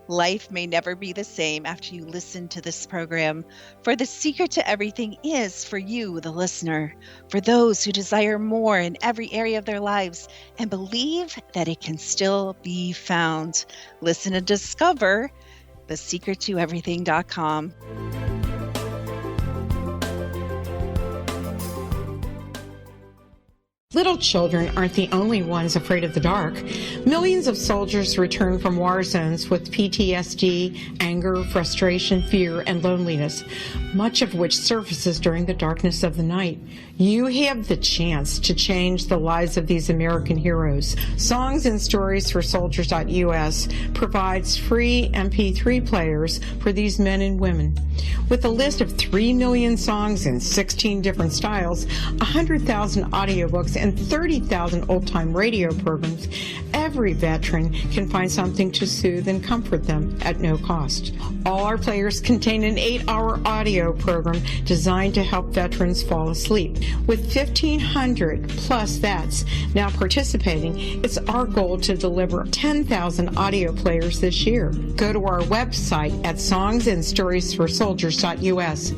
Life may never be the same after you listen to this program, for the secret to everything is for you, the listener, for those who desire more in every area of their lives and believe that it can still be found. Listen and discover thesecrettoeverything.com. Little children aren't the only ones afraid of the dark. Millions of soldiers return from war zones with PTSD, anger, frustration, fear, and loneliness, much of which surfaces during the darkness of the night. You have the chance to change the lives of these American heroes. Songs and Stories for Soldiers.us provides free MP3 players for these men and women. With a list of 3 million songs in 16 different styles, 100,000 audiobooks, and 30,000 old-time radio programs, every veteran can find something to soothe and comfort them at no cost. All our players contain an 8-hour audio program designed to help veterans fall asleep. With 1,500 plus vets now participating, it's our goal to deliver 10,000 audio players this year. Go to our website at songsandstoriesforsoldiers.us.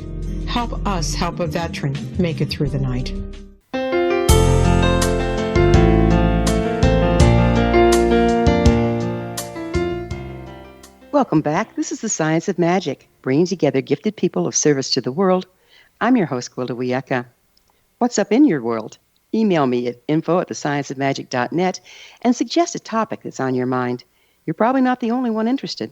Help us help a veteran make it through the night. Welcome back. This is The Science of Magic, bringing together gifted people of service to the world. I'm your host, Gwilda Wiyaka. What's up in your world? Email me at info@thescienceofmagic.net and suggest a topic that's on your mind. You're probably not the only one interested.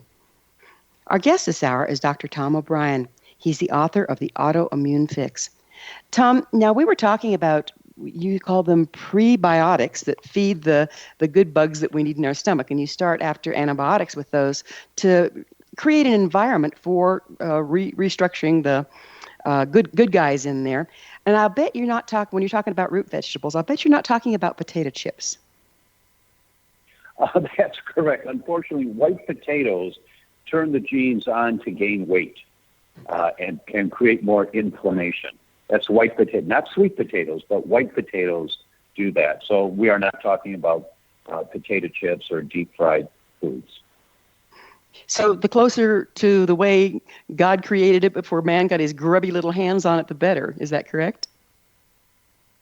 Our guest this hour is Dr. Tom O'Brien. He's the author of The Autoimmune Fix. Tom, now we were talking about, you call them prebiotics that feed the good bugs that we need in our stomach, and you start after antibiotics with those to create an environment for restructuring the good guys in there. And I'll bet you're not when you're talking about root vegetables, I'll bet you're not talking about potato chips. That's correct. Unfortunately, white potatoes turn the genes on to gain weight and can create more inflammation. That's white potato, not sweet potatoes, but white potatoes do that. So we are not talking about potato chips or deep fried foods. So the closer to the way God created it before man got his grubby little hands on it, the better. Is that correct?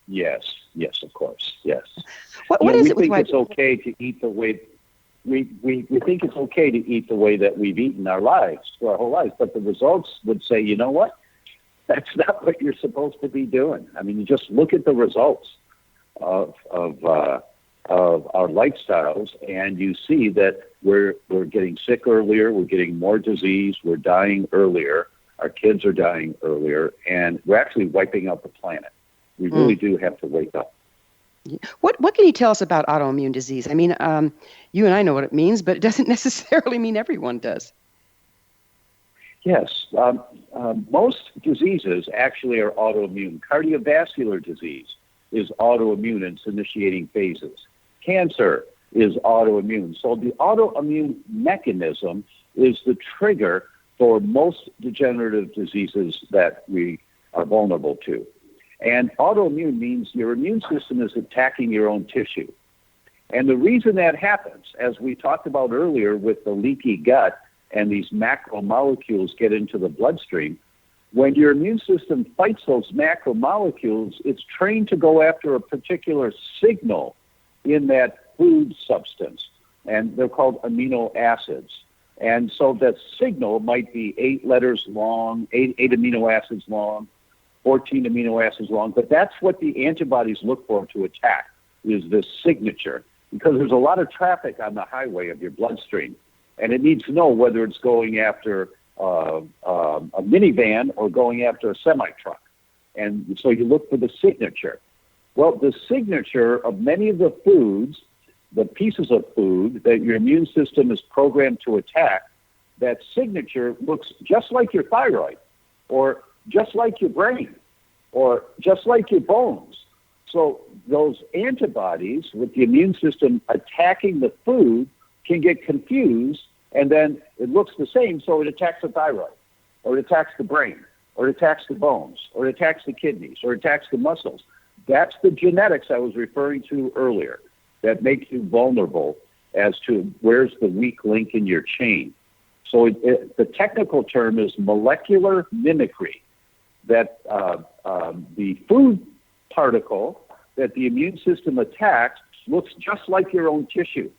Yes, of course, yes. What is it with white? It's okay to eat the way we think it's okay to eat the way that we've eaten our lives for our whole lives, but the results would say, you know what? That's not what you're supposed to be doing. I mean, you just look at the results of our lifestyles, and you see that we're getting sick earlier, we're getting more disease, we're dying earlier, our kids are dying earlier, and we're actually wiping out the planet. We really do have to wake up. What can you tell us about autoimmune disease? I mean, you and I know what it means, but it doesn't necessarily mean everyone does. Yes. Most diseases actually are autoimmune. Cardiovascular disease is autoimmune in its initiating phases. Cancer is autoimmune. So the autoimmune mechanism is the trigger for most degenerative diseases that we are vulnerable to. And autoimmune means your immune system is attacking your own tissue. And the reason that happens, as we talked about earlier with the leaky gut and these macromolecules get into the bloodstream, when your immune system fights those macromolecules, it's trained to go after a particular signal in that food substance, and they're called amino acids. And so that signal might be 8 letters long, 8 amino acids long, 14 amino acids long, but that's what the antibodies look for to attack, is this signature, because there's a lot of traffic on the highway of your bloodstream, and it needs to know whether it's going after a minivan or going after a semi-truck. And so you look for the signature. Well, the signature of many of the foods, the pieces of food that your immune system is programmed to attack, that signature looks just like your thyroid, or just like your brain, or just like your bones. So those antibodies with the immune system attacking the food can get confused, and then it looks the same, so it attacks the thyroid, or it attacks the brain, or it attacks the bones, or it attacks the kidneys, or it attacks the muscles. That's the genetics I was referring to earlier that makes you vulnerable as to where's the weak link in your chain. So the technical term is molecular mimicry, that the food particle that the immune system attacks looks just like your own tissue.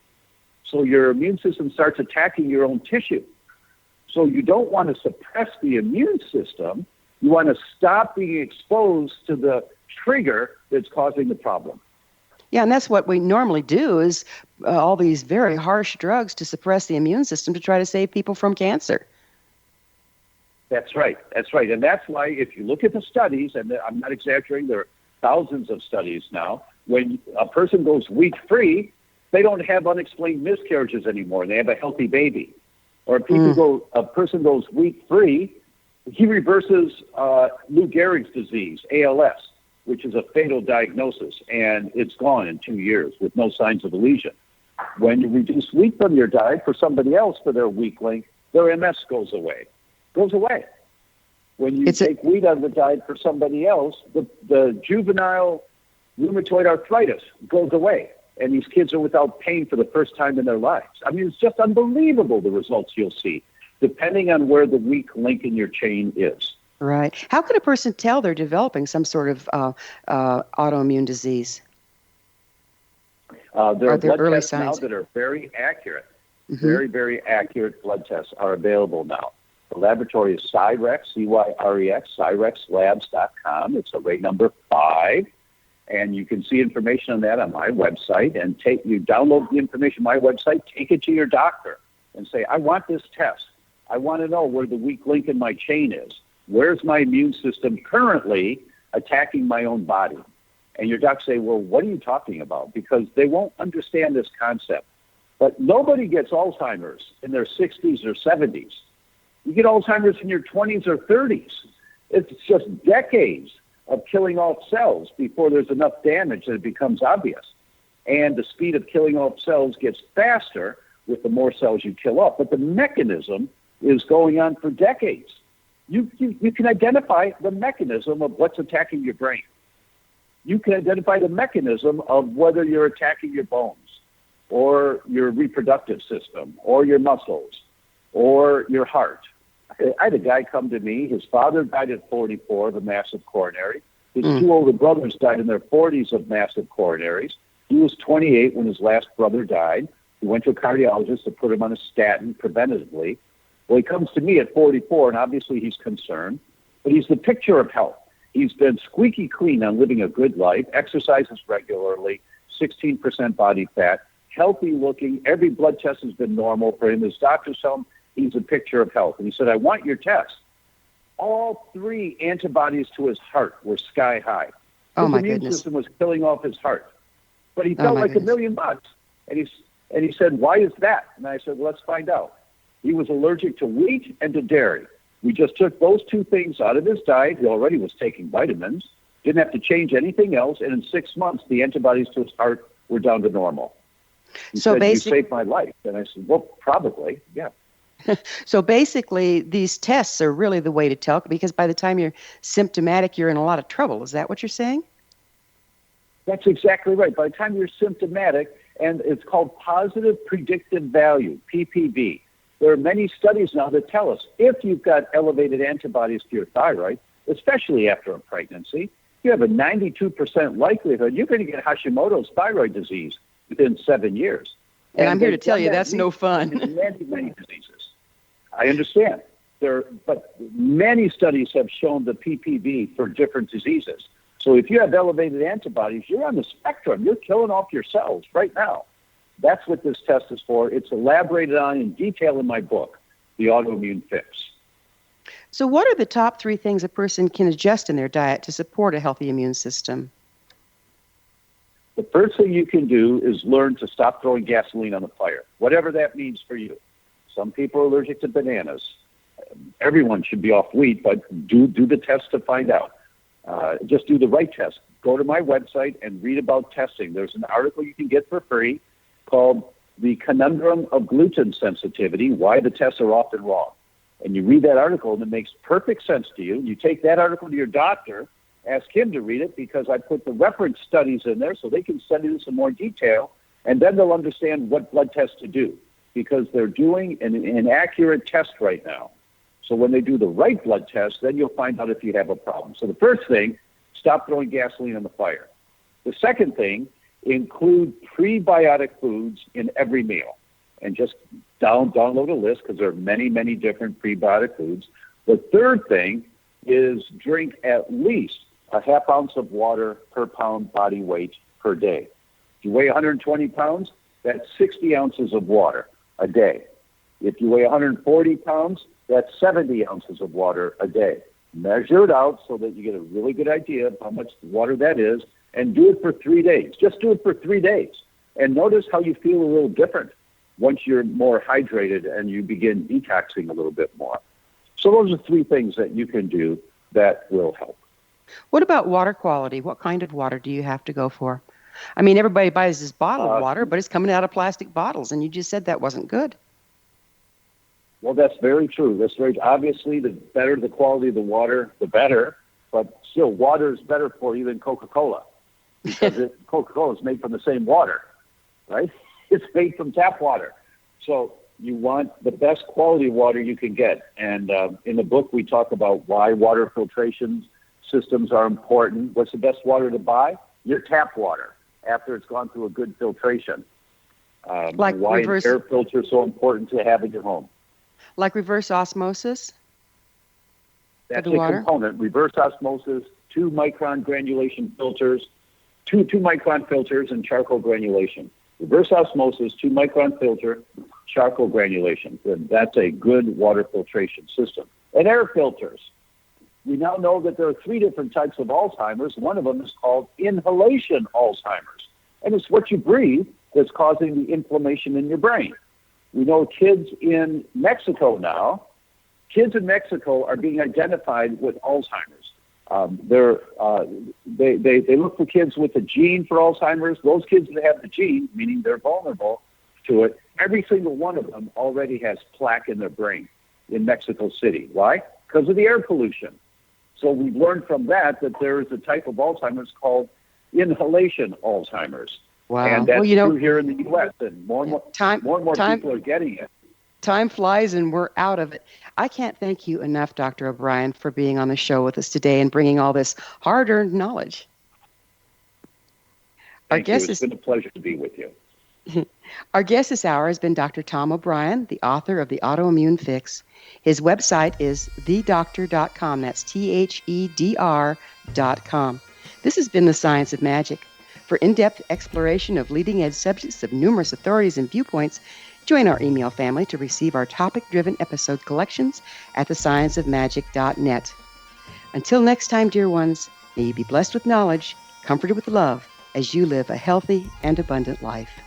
So your immune system starts attacking your own tissue. So you don't want to suppress the immune system. You want to stop being exposed to the trigger that's causing the problem. Yeah, and that's what we normally do is all these very harsh drugs to suppress the immune system to try to save people from cancer. That's right. That's right. And that's why if you look at the studies, and I'm not exaggerating, there are thousands of studies now, when a person goes wheat-free, they don't have unexplained miscarriages anymore. They have a healthy baby. Or a person goes wheat-free, he reverses Lou Gehrig's disease, ALS, which is a fatal diagnosis, and it's gone in 2 years with no signs of a lesion. When you reduce wheat from your diet for somebody else for their weak link, their MS goes away. When you take wheat out of the diet for somebody else, the juvenile rheumatoid arthritis goes away, and these kids are without pain for the first time in their lives. I mean, it's just unbelievable the results you'll see, depending on where the weak link in your chain is. Right. How can a person tell they're developing some sort of autoimmune disease? There are blood early tests signs now that are very accurate. Mm-hmm. Very, very accurate blood tests are available now. The laboratory is Cyrex, C-Y-R-E-X, CyrexLabs.com. It's array number 5. And you can see information on that on my website. And you download the information on my website, take it to your doctor, and say, I want this test. I want to know where the weak link in my chain is. Where's my immune system currently attacking my own body? And your doc say, well, what are you talking about? Because they won't understand this concept. But nobody gets Alzheimer's in their 60s or 70s. You get Alzheimer's in your 20s or 30s. It's just decades of killing off cells before there's enough damage that it becomes obvious. And the speed of killing off cells gets faster with the more cells you kill off. But the mechanism is going on for decades. You can identify the mechanism of what's attacking your brain. You can identify the mechanism of whether you're attacking your bones or your reproductive system or your muscles or your heart. I had a guy come to me. His father died at 44 of a massive coronary. His 2 older brothers died in their 40s of massive coronaries. He was 28 when his last brother died. He went to a cardiologist to put him on a statin preventatively. Well, he comes to me at 44, and obviously he's concerned, but he's the picture of health. He's been squeaky clean on living a good life, exercises regularly, 16% body fat, healthy looking. Every blood test has been normal for him. His doctors tell him he's a picture of health. And he said, I want your test. All 3 antibodies to his heart were sky high. Oh, my goodness. His immune system was killing off his heart. But he felt like $1 million. And he said, why is that? And I said, well, let's find out. He was allergic to wheat and to dairy. We just took those two things out of his diet. He already was taking vitamins, didn't have to change anything else, and in 6 months, the antibodies to his heart were down to normal. He said, you saved my life. And I said, well, probably, yeah. So basically, these tests are really the way to tell, because by the time you're symptomatic, you're in a lot of trouble. Is that what you're saying? That's exactly right. By the time you're symptomatic, and it's called positive predictive value, PPV. There are many studies now that tell us if you've got elevated antibodies to your thyroid, especially after a pregnancy, you have a 92% likelihood you're going to get Hashimoto's thyroid disease within 7 years. And I'm here to tell you that's no fun. In many diseases. I understand. But many studies have shown the PPV for different diseases. So if you have elevated antibodies, you're on the spectrum. You're killing off your cells right now. That's what this test is for. It's elaborated on in detail in my book, The Autoimmune Fix. So what are the top 3 things a person can adjust in their diet to support a healthy immune system? The first thing you can do is learn to stop throwing gasoline on the fire, whatever that means for you. Some people are allergic to bananas. Everyone should be off wheat, but do the test to find out. Just do the right test. Go to my website and read about testing. There's an article you can get for free called The Conundrum of Gluten Sensitivity, Why the Tests Are Often Wrong. And you read that article, and it makes perfect sense to you. You take that article to your doctor, ask him to read it, because I put the reference studies in there so they can study this in more detail, and then they'll understand what blood tests to do, because they're doing an inaccurate test right now. So when they do the right blood test, then you'll find out if you have a problem. So the first thing, stop throwing gasoline on the fire. The second thing, include prebiotic foods in every meal. And just download a list, because there are many, many different prebiotic foods. The third thing is drink at least a half ounce of water per pound body weight per day. If you weigh 120 pounds, that's 60 ounces of water a day. If you weigh 140 pounds, that's 70 ounces of water a day. Measure it out so that you get a really good idea of how much water that is, and do it for 3 days. Just do it for 3 days. And notice how you feel a little different once you're more hydrated and you begin detoxing a little bit more. So those are 3 things that you can do that will help. What about water quality? What kind of water do you have to go for? I mean, everybody buys this bottle of water, but it's coming out of plastic bottles, and you just said that wasn't good. Well, that's very true. That's very obviously, the better the quality of the water, the better. But still, water is better for you than Coca-Cola, because Coca-Cola is made from the same water, right? It's made from tap water. So you want the best quality water you can get. And in the book, we talk about why water filtration systems are important. What's the best water to buy? Your tap water, after it's gone through a good filtration. Like why reverse, an air filter is so important to have in your home. Like reverse osmosis? That's a water? component. Reverse osmosis, 2-micron granulation filters, two 2-micron filters, and charcoal granulation. Reverse osmosis, 2-micron filter, charcoal granulation. And that's a good water filtration system. And air filters. We now know that there are 3 different types of Alzheimer's. One of them is called inhalation Alzheimer's. And it's what you breathe that's causing the inflammation in your brain. We know kids in Mexico now, are being identified with Alzheimer's. They look for kids with a gene for Alzheimer's. Those kids that have the gene, meaning they're vulnerable to it, every single one of them already has plaque in their brain in Mexico City. Why? Because of the air pollution. So we've learned from that there is a type of Alzheimer's called inhalation Alzheimer's. Wow. And that's true here in the U.S. And more and more people are getting it. Time flies and we're out of it. I can't thank you enough, Dr. O'Brien, for being on the show with us today and bringing all this hard-earned knowledge. Thank you. It's been a pleasure to be with you. Our guest this hour has been Dr. Tom O'Brien, the author of The Autoimmune Fix. His website is thedoctor.com. That's THEDR.com. This has been The Science of Magic. For in-depth exploration of leading-edge subjects of numerous authorities and viewpoints, join our email family to receive our topic-driven episode collections at thescienceofmagic.net. Until next time, dear ones, may you be blessed with knowledge, comforted with love, as you live a healthy and abundant life.